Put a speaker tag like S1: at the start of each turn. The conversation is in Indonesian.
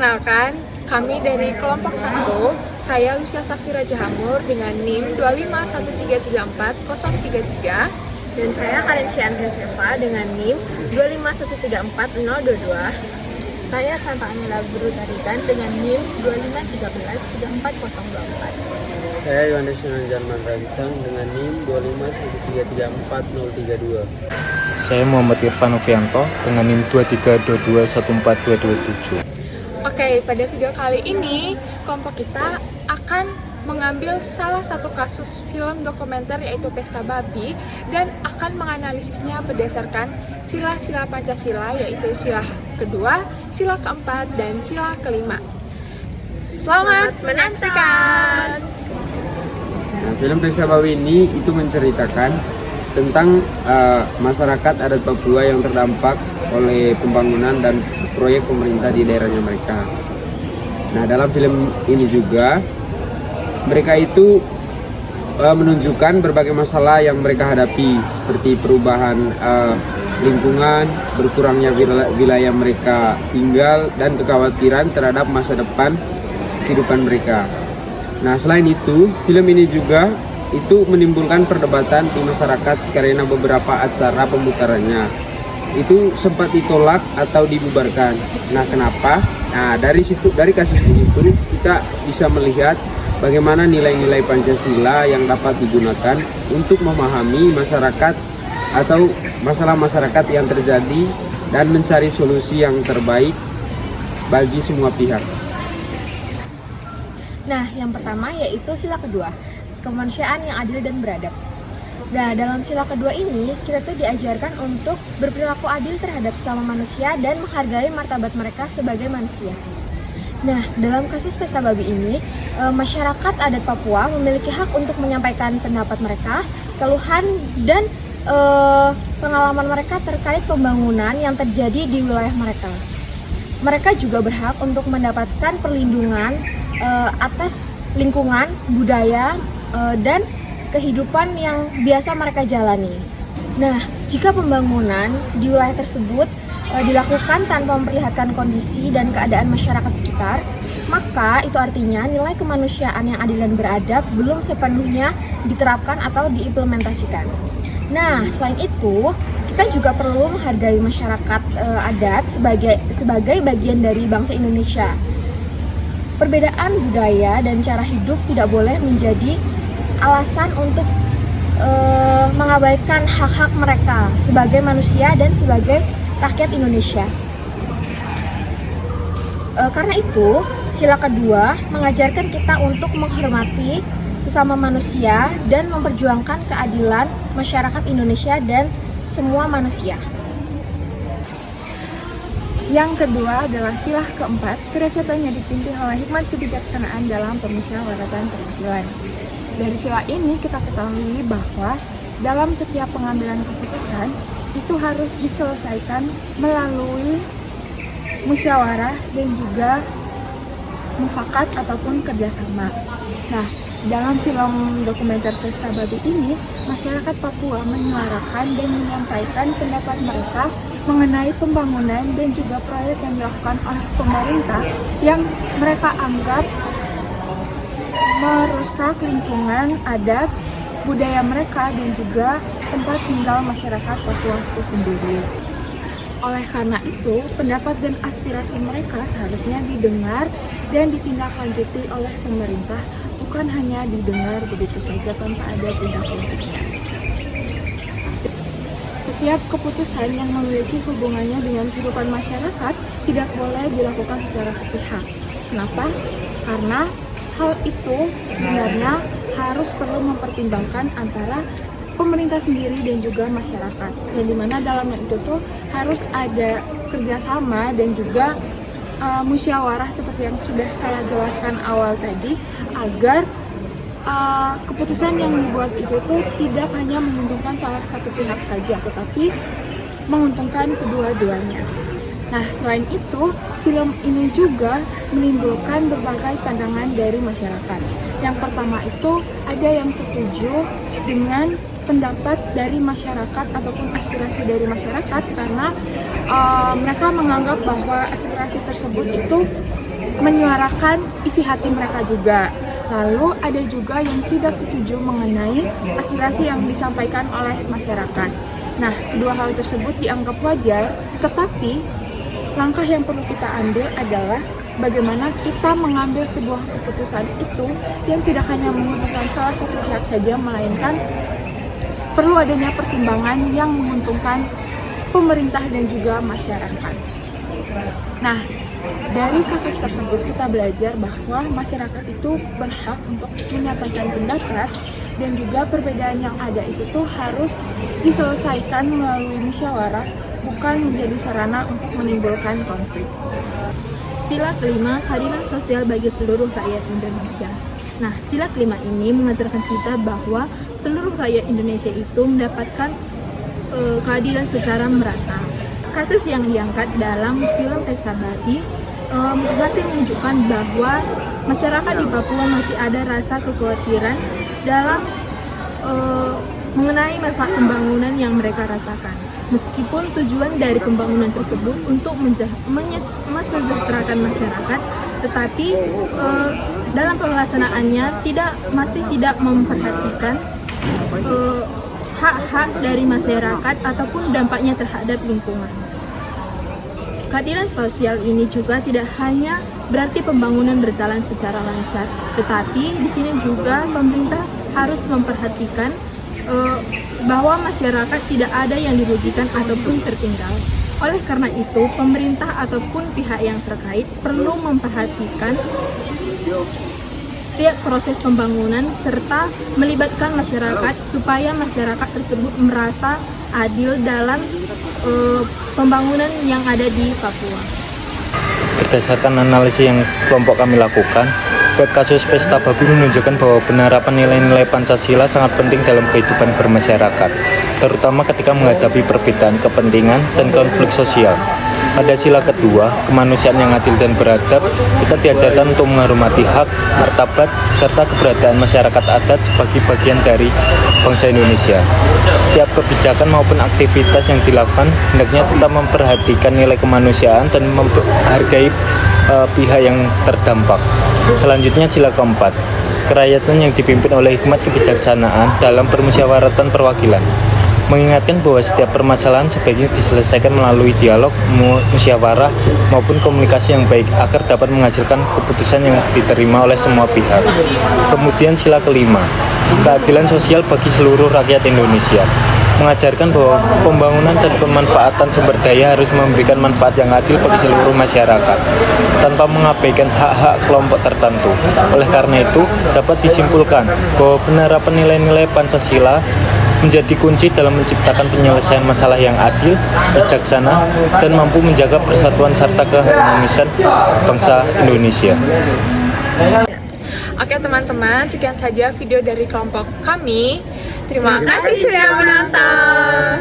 S1: Perkenalkan, kami dari kelompok 1, saya Lucia Safira Jahamur dengan NIM 251334033
S2: dan saya Karencia Andrea Seva dengan NIM 251340022.
S3: Saya Santa Amila Brutarikan dengan NIM 25133404.
S4: Saya Yohanes Jarman Rancang dengan NIM 251334032.
S5: Saya Muhammad Irfan Novianto dengan NIM 2322142227.
S1: Oke, pada video kali ini kelompok kita akan mengambil salah satu kasus film dokumenter yaitu Pesta Babi dan akan menganalisisnya berdasarkan sila-sila Pancasila, yaitu sila kedua, sila keempat, dan sila kelima. Selamat menyaksikan!
S4: Nah, film Pesta Babi ini itu menceritakan tentang masyarakat adat Papua yang terdampak oleh pembangunan dan proyek pemerintah di daerahnya mereka. Nah, dalam film ini juga mereka itu menunjukkan berbagai masalah yang mereka hadapi, seperti perubahan lingkungan, berkurangnya wilayah mereka tinggal, dan kekhawatiran terhadap masa depan kehidupan mereka. Nah, selain itu, film ini juga itu menimbulkan perdebatan di masyarakat karena beberapa acara pemutarannya itu sempat ditolak atau dibubarkan. Nah, kenapa? Nah, dari kasus ini itu kita bisa melihat bagaimana nilai-nilai Pancasila yang dapat digunakan untuk memahami masyarakat atau masalah masyarakat yang terjadi dan mencari solusi yang terbaik bagi semua pihak.
S2: Nah, yang pertama yaitu sila kedua, kemanusiaan yang adil dan beradab. Nah, dalam sila kedua ini, kita tuh diajarkan untuk berperilaku adil terhadap sesama manusia dan menghargai martabat mereka sebagai manusia. Nah, dalam kasus Pesta Babi ini, masyarakat adat Papua memiliki hak untuk menyampaikan pendapat mereka, keluhan, dan pengalaman mereka terkait pembangunan yang terjadi di wilayah mereka. Mereka juga berhak untuk mendapatkan perlindungan atas lingkungan, budaya, dan kehidupan yang biasa mereka jalani. Nah, jika pembangunan di wilayah tersebut dilakukan tanpa memperlihatkan kondisi dan keadaan masyarakat sekitar, maka itu artinya nilai kemanusiaan yang adil dan beradab belum sepenuhnya diterapkan atau diimplementasikan. Nah, selain itu, kita juga perlu menghargai masyarakat adat sebagai bagian dari bangsa Indonesia. Perbedaan budaya dan cara hidup tidak boleh menjadi alasan untuk mengabaikan hak-hak mereka sebagai manusia dan sebagai rakyat Indonesia. Karena itu, sila kedua mengajarkan kita untuk menghormati sesama manusia dan memperjuangkan keadilan masyarakat Indonesia dan semua manusia.
S1: Yang kedua adalah sila keempat, kerakyatan yang dipimpin oleh hikmat kebijaksanaan dalam permusyawaratan perwakilan. Dari sila ini kita ketahui bahwa dalam setiap pengambilan keputusan itu harus diselesaikan melalui musyawarah dan juga mufakat ataupun kerjasama. Nah, dalam film dokumenter Pesta Babi ini, masyarakat Papua menyuarakan dan menyampaikan pendapat mereka mengenai pembangunan dan juga proyek yang dilakukan oleh pemerintah yang mereka anggap merusak lingkungan adat, budaya mereka, dan juga tempat tinggal masyarakat Papua itu sendiri. Oleh karena itu, pendapat dan aspirasi mereka seharusnya didengar dan ditindaklanjuti oleh pemerintah, bukan hanya didengar begitu saja tanpa ada tindak lanjutnya. Setiap keputusan yang memiliki hubungannya dengan kehidupan masyarakat tidak boleh dilakukan secara sepihak. Kenapa? Karena hal itu sebenarnya harus perlu mempertimbangkan antara pemerintah sendiri dan juga masyarakat, yang dimana dalamnya itu tuh harus ada kerjasama dan juga musyawarah seperti yang sudah saya jelaskan awal tadi, agar keputusan yang dibuat itu tuh tidak hanya menguntungkan salah satu pihak saja, tetapi menguntungkan kedua-duanya. Nah, selain itu, film ini juga menimbulkan berbagai pandangan dari masyarakat. Yang pertama itu ada yang setuju dengan pendapat dari masyarakat ataupun aspirasi dari masyarakat karena mereka menganggap bahwa aspirasi tersebut itu menyuarakan isi hati mereka juga. Lalu ada juga yang tidak setuju mengenai aspirasi yang disampaikan oleh masyarakat. Nah, kedua hal tersebut dianggap wajar, tetapi langkah yang perlu kita ambil adalah bagaimana kita mengambil sebuah keputusan itu yang tidak hanya menguntungkan salah satu pihak saja, melainkan perlu adanya pertimbangan yang menguntungkan pemerintah dan juga masyarakat. Nah, dari kasus tersebut kita belajar bahwa masyarakat itu berhak untuk menyampaikan pendapat dan juga perbedaan yang ada itu tuh harus diselesaikan melalui musyawarah, bukan menjadi sarana untuk menimbulkan konflik.
S3: Sila kelima, keadilan sosial bagi seluruh rakyat Indonesia. Nah, sila kelima ini mengajarkan kita bahwa seluruh rakyat Indonesia itu mendapatkan keadilan secara merata. Kasus yang diangkat dalam film Pesta Babi masih menunjukkan bahwa masyarakat di Papua masih ada rasa kekhawatiran dalam mengenai manfaat pembangunan yang mereka rasakan. Meskipun tujuan dari pembangunan tersebut untuk mesejahterakan masyarakat, tetapi dalam pelaksanaannya masih tidak memperhatikan hak-hak dari masyarakat ataupun dampaknya terhadap lingkungan. Keadilan sosial ini juga tidak hanya berarti pembangunan berjalan secara lancar, tetapi di sini juga pemerintah harus memperhatikan bahwa masyarakat tidak ada yang dirugikan ataupun tertinggal. Oleh karena itu, pemerintah ataupun pihak yang terkait perlu memperhatikan setiap proses pembangunan serta melibatkan masyarakat supaya masyarakat tersebut merasa adil dalam pembangunan yang ada di Papua.
S5: Berdasarkan analisis yang kelompok kami lakukan, kasus Pesta Babi menunjukkan bahwa penerapan nilai-nilai Pancasila sangat penting dalam kehidupan bermasyarakat, terutama ketika menghadapi perbedaan kepentingan dan konflik sosial. Pada sila kedua, kemanusiaan yang adil dan beradab, kita diajarkan untuk menghormati hak, martabat, serta keberadaan masyarakat adat sebagai bagian dari bangsa Indonesia. Setiap kebijakan maupun aktivitas yang dilakukan hendaknya tetap memperhatikan nilai kemanusiaan dan menghargai pihak yang terdampak. Selanjutnya sila keempat, kerakyatan yang dipimpin oleh hikmat kebijaksanaan dalam permusyawaratan perwakilan. Mengingatkan bahwa setiap permasalahan sebaiknya diselesaikan melalui dialog, musyawarah, maupun komunikasi yang baik agar dapat menghasilkan keputusan yang diterima oleh semua pihak. Kemudian sila kelima, keadilan sosial bagi seluruh rakyat Indonesia. Mengajarkan bahwa pembangunan dan pemanfaatan sumber daya harus memberikan manfaat yang adil bagi seluruh masyarakat tanpa mengabaikan hak-hak kelompok tertentu. Oleh karena itu, dapat disimpulkan bahwa penerapan nilai-nilai Pancasila menjadi kunci dalam menciptakan penyelesaian masalah yang adil, bijaksana, dan mampu menjaga persatuan serta keharmonisan bangsa Indonesia.
S1: Oke teman-teman, sekian saja video dari kelompok kami. Terima kasih sudah menonton.